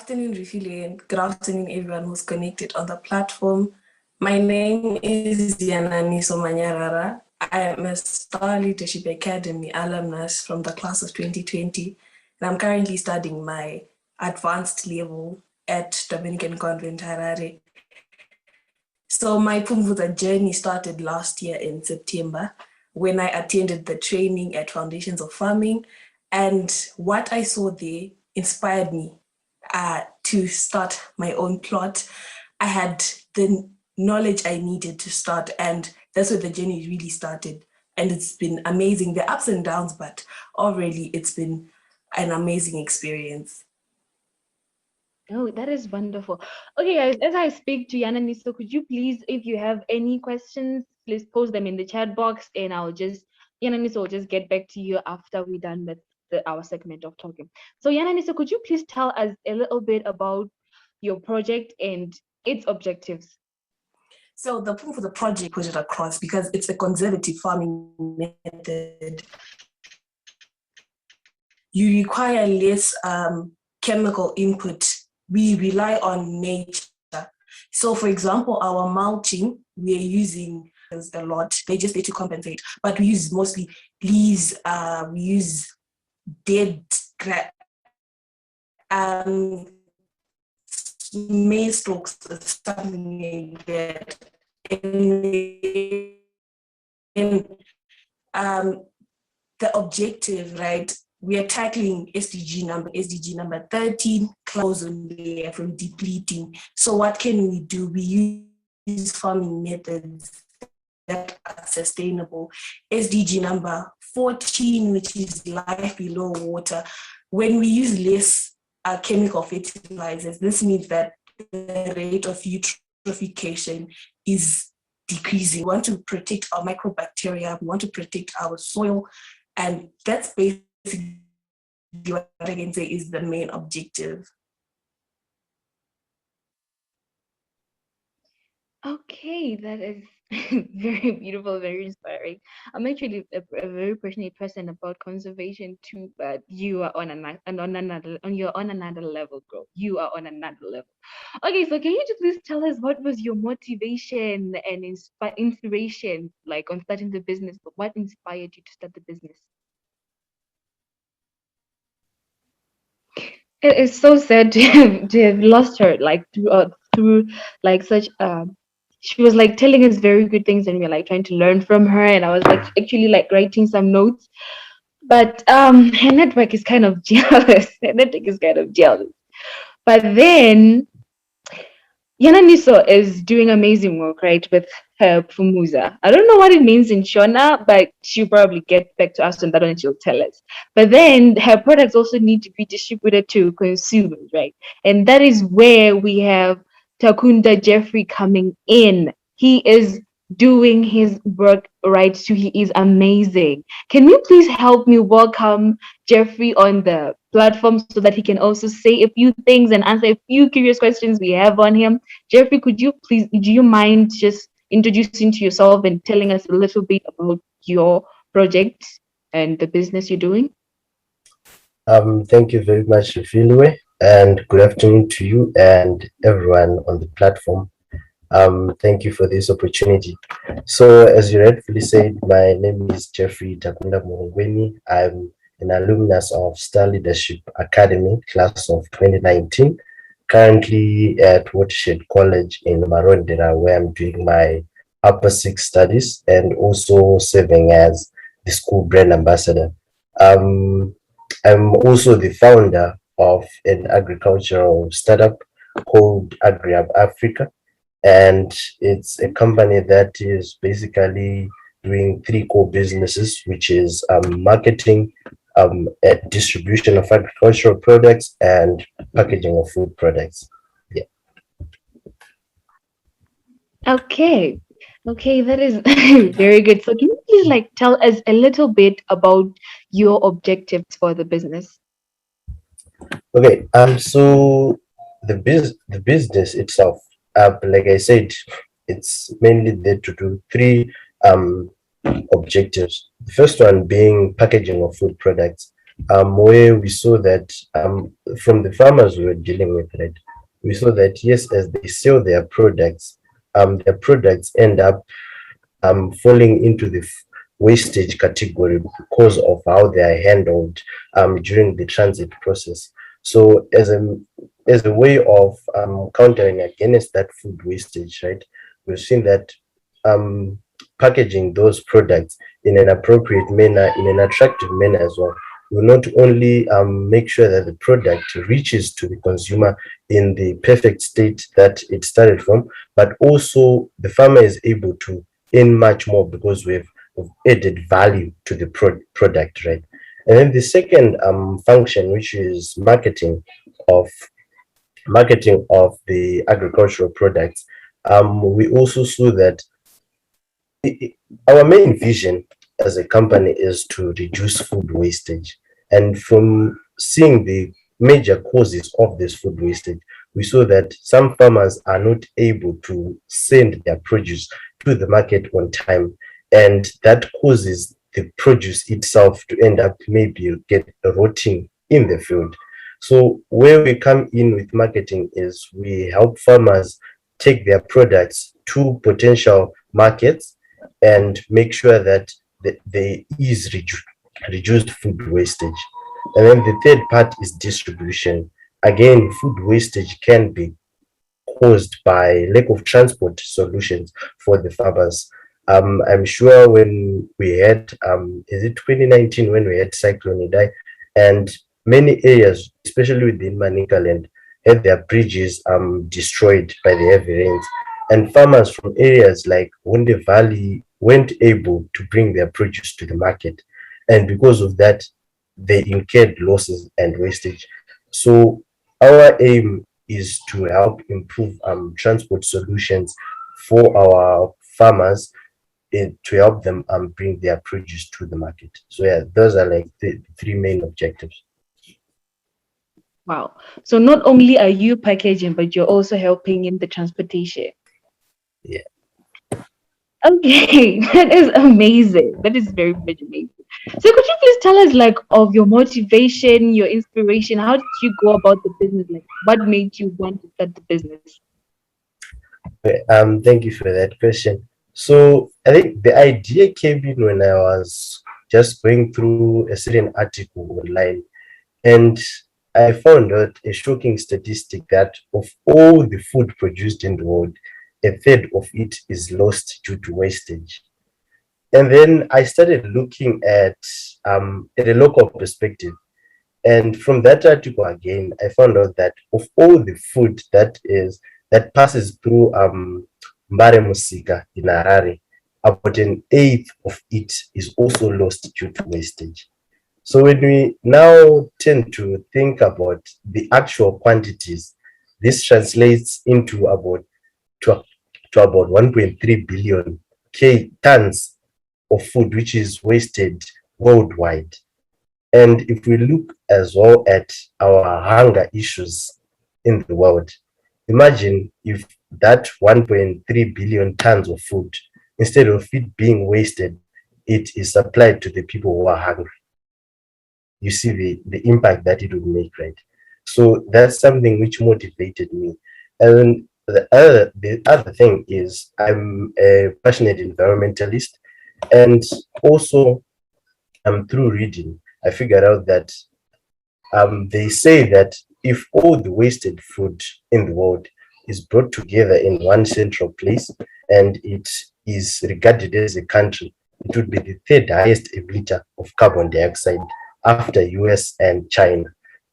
afternoon, Rifile, and good afternoon, everyone who's connected on the platform. My name is Yanani Somanyarara. I am a Star Leadership Academy alumnus from the class of 2020, and I'm currently studying my advanced level at Dominican Convent Harare. So my Pumvuza journey started last year in September when I attended the training at Foundations of Farming, and what I saw there inspired me to start my own plot. I had the knowledge I needed to start, and that's where the journey really started. And it's been amazing, the ups and downs, but already it's been an amazing experience. Oh, that is wonderful. Okay, guys, as I speak to Yanani, so could you please, if you have any questions, please post them in the chat box and Yanani, so will just get back to you after we're done with our segment of talking. So, Yanani, so could you please tell us a little bit about your project and its objectives? So the point for the project put it across because it's a conservative farming method. You require less chemical input. We rely on nature. So for example, our mulching, we're using a lot. They just need to compensate. But we use mostly leaves, we use dead maize stalks or something like that. And the objective, right? We are tackling SDG number 13, ozone layer from depleting. So what can we do? We use farming methods that are sustainable. SDG number 14, which is life below water. When we use less chemical fertilizers, this means that the rate of eutrophication is decreasing. We want to protect our microbacteria, we want to protect our soil, and that's basically what I can say is the main objective. Okay, that is very beautiful, very inspiring. I'm actually a very passionate person about conservation too, but you are on you're on another level, girl. You are on another level. Okay, so can you just please tell us what was your motivation and inspiration like on starting the business? What inspired you to start the business? It is so sad to have lost her like through like such she was like telling us very good things and we are like trying to learn from her, and I was like actually like writing some notes, but her network is kind of jealous. Her network is kind of jealous. But then Yananiso is doing amazing work, right, with her Pumuza. I don't know what it means in Shona, but she'll probably get back to us on that one and she'll tell us. But then her products also need to be distributed to consumers, right? And that is where we have Takunda Jeffrey coming in. He is doing his work right too. He is amazing. Can you please help me welcome Jeffrey on the platform so that he can also say a few things and answer a few curious questions we have on him? Jeffrey, do you mind just introducing to yourself and telling us a little bit about your project and the business you're doing? Thank you very much, Filwe, and good afternoon to you and everyone on the platform. Thank you for this opportunity. So, as you rightfully said, my name is Jeffrey Murungweni. I'm an alumnus of Star Leadership Academy, class of 2019, currently at Watershed College in Marondera, where I'm doing my upper six studies and also serving as the school brand ambassador. Um, I'm also the founder of an agricultural startup called AgriHub Africa, and it's a company that is basically doing three core businesses, which is marketing, distribution of agricultural products, and packaging of food products. Yeah. Okay. Okay, that is very good. So can you please like tell us a little bit about your objectives for the business? Okay. So the business itself, like I said, it's mainly there to do three objectives. The first one being packaging of food products. where we saw that from the farmers we were dealing with, right, we saw that yes, as they sell their products end up falling into the wastage category because of how they are handled during the transit process. So as a way of countering against that food wastage, right, we've seen that um, packaging those products in an appropriate manner, in an attractive manner as well, will not only make sure that the product reaches to the consumer in the perfect state that it started from, but also the farmer is able to earn much more because we've added value to the product, right? And then the second function, which is of marketing of the agricultural products, we also saw that our main vision as a company is to reduce food wastage. And from seeing the major causes of this food wastage, we saw that some farmers are not able to send their produce to the market on time. And that causes the produce itself to end up maybe get rotting in the field. So where we come in with marketing is we help farmers take their products to potential markets and make sure that there is reduced food wastage. And then the third part is distribution. Again, food wastage can be caused by lack of transport solutions for the farmers. I'm sure when we had, is it 2019 when we had Cyclone Idai, and many areas, especially within Manika land, had their bridges destroyed by the heavy rains. And farmers from areas like Wunde Valley weren't able to bring their produce to the market. And because of that, they incurred losses and wastage. So our aim is to help improve transport solutions for our farmers to help them bring their produce to the market. So yeah, those are like the three main objectives. Wow. So not only are you packaging, but you're also helping in the transportation. Yeah. Okay, that is amazing. That is very, very amazing. So could you please tell us like of your motivation, your inspiration? How did you go about the business? Like what made you want to start the business? Thank you for that question. So I think the idea came in when I was just going through a certain article online, and I found out a shocking statistic that of all the food produced in the world, a third of it is lost due to wastage. And then I started looking at a local perspective. And from that article again, I found out that of all the food that passes through Mbare Musika in Harare, about an eighth of it is also lost due to wastage. So when we now tend to think about the actual quantities, this translates into to, to about 1.3 billion tons of food which is wasted worldwide. And if we look as well at our hunger issues in the world, imagine if that 1.3 billion tons of food, instead of it being wasted, it is supplied to the people who are hungry. You see the impact that it would make, right? So that's something which motivated me. And the other thing is I'm a passionate environmentalist, and also through reading, I figured out that they say that if all the wasted food in the world is brought together in one central place and it is regarded as a country, it would be the third highest emitter of carbon dioxide after US and China.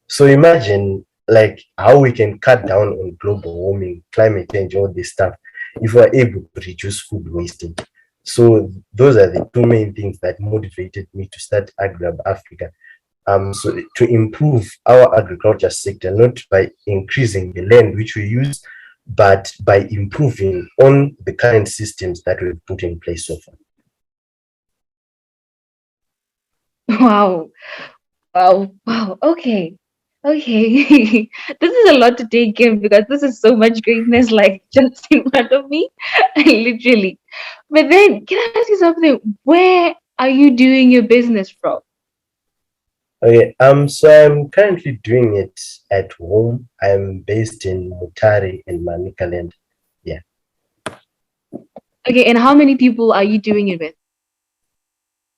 So imagine like how we can cut down on global warming, climate change, all this stuff, if we're able to reduce food wastage. So those are the two main things that motivated me to start AgriHub Africa. So to improve our agriculture sector, not by increasing the land which we use, but by improving on the current systems that we've put in place so far. Wow. Wow. Wow. Okay. Okay. This is a lot to take in because this is so much greatness like just in front of me. Literally. But then can I ask you something? Where are you doing your business from? Okay, so I'm currently doing it at home. I'm based in Mutare in Manicaland. Yeah. Okay, and how many people are you doing it with?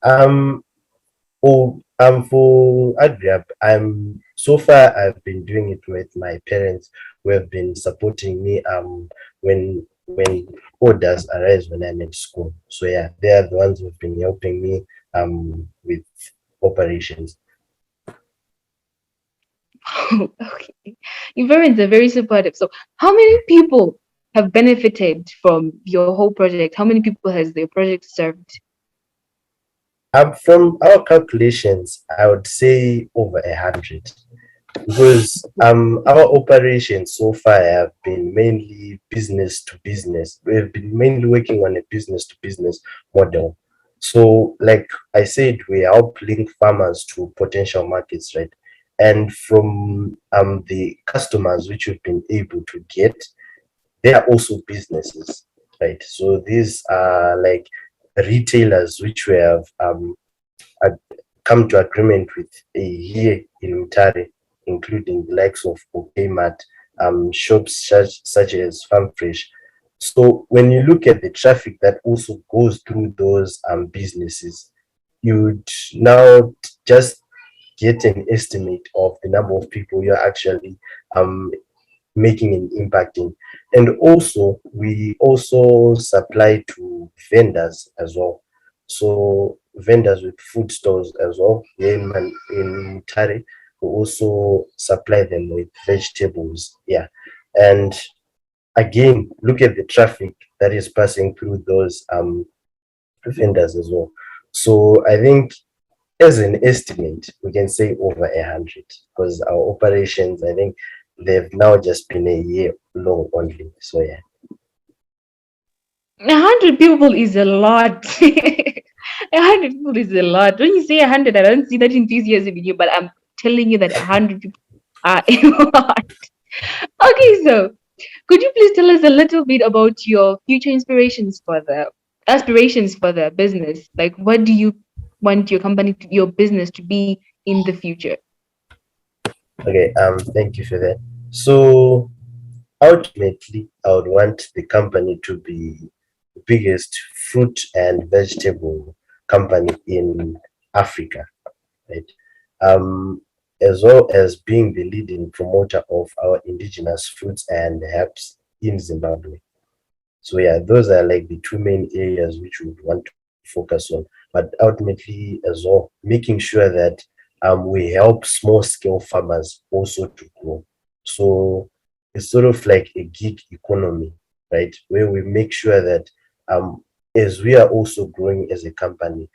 Um, for AgriUp, so far I've been doing it with my parents who have been supporting me when orders arise when I'm at school. So yeah, they are the ones who've been helping me with operations. Okay, your parents are very supportive. So, how many people have benefited from your whole project? How many people has the project served? From our calculations, I would say over 100. Because our operations so far have been mainly business to business. We've been mainly working on a business to business model. So, like I said, we help link farmers to potential markets, right? And from the customers which we've been able to get, they are also businesses, right? So these are like retailers which we have come to agreement with here in Mutare, including the likes of Okmat, shops such as Farm Fresh. So when you look at the traffic that also goes through those businesses, you'd now just get an estimate of the number of people you're actually um, making and impacting. And also, we also supply to vendors as well. So vendors with food stores as well. Here in Mutare, we also supply them with vegetables. Yeah. And again, look at the traffic that is passing through those vendors as well. So I think as an estimate, we can say over 100 because our operations, I think they've now just been a year long only. So yeah. 100 people is a lot. 100 people is a lot. When you say 100, I don't see that enthusiasm in you, but I'm telling you that 100 people are a lot. Okay, so could you please tell us a little bit about your future inspirations for the aspirations for the business? Like, what do you want your company, your business to be in the future? Okay. Thank you for that. So ultimately, I would want the company to be the biggest fruit and vegetable company in Africa, right? Um, as well as being the leading promoter of our indigenous fruits and herbs in Zimbabwe. So yeah, those are like the two main areas which we would want to focus on. But ultimately, as well, making sure that we help small scale farmers also to grow. So it's sort of like a gig economy, right? Where we make sure that as we are also growing as a company,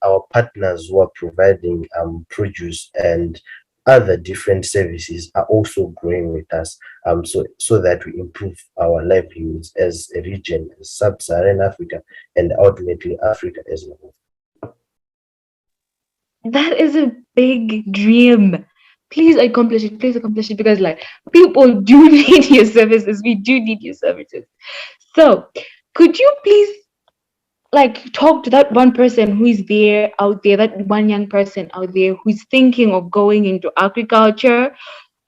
our partners who are providing produce and other different services are also growing with us, so that we improve our livelihoods as a region, as sub-Saharan Africa, and ultimately Africa as a whole. That is a big dream. Please accomplish it. Please accomplish it because, like, people do need your services. We do need your services. So, could you please like talk to that one person who is there out there, that one young person out there who's thinking of going into agriculture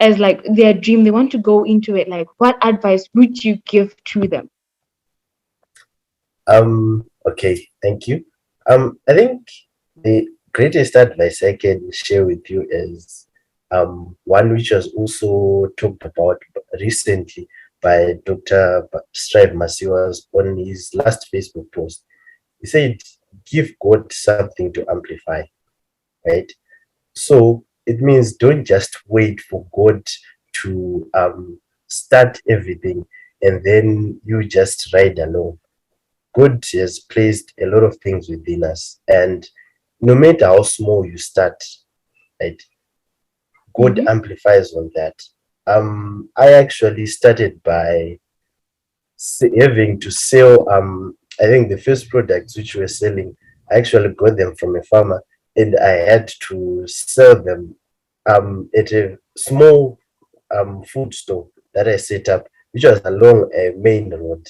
as like their dream? They want to go into it. Like, what advice would you give to them? Okay, thank you. I think the greatest advice I can share with you is one which was also talked about recently by Dr. Strive Masiwas on his last Facebook post. He said, give God something to amplify, right? So it means don't just wait for God to start everything and then you just ride along. God has placed a lot of things within us, and no matter how small you start, right, God Mm-hmm. amplifies on that. I actually started by having to sell. I think the first products which we're selling, I actually got them from a farmer, and I had to sell them at a small food store that I set up, which was along a main road.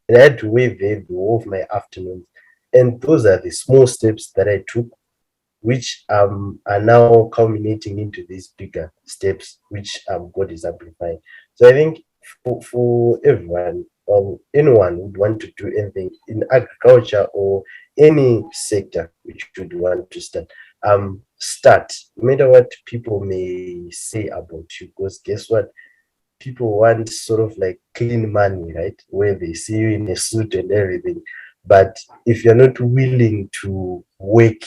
And I had to wait there the whole of my afternoons. And those are the small steps that I took which are now culminating into these bigger steps, which God is amplifying. So I think for everyone or anyone who would want to do anything in agriculture or any sector which would want to start, no matter what people may say about you, because guess what? People want sort of like clean money, right? Where they see you in a suit and everything. But if you're not willing to work,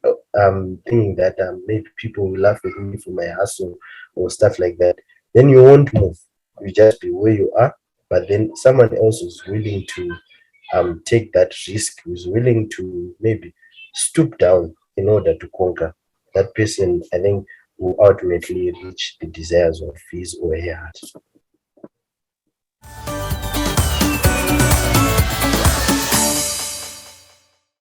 thinking that maybe people will laugh at me for my hustle or stuff like that, then you won't move. You just be where you are. But then someone else is willing to take that risk, who's willing to maybe stoop down in order to conquer. That person, I think, will ultimately reach the desires of his or her heart.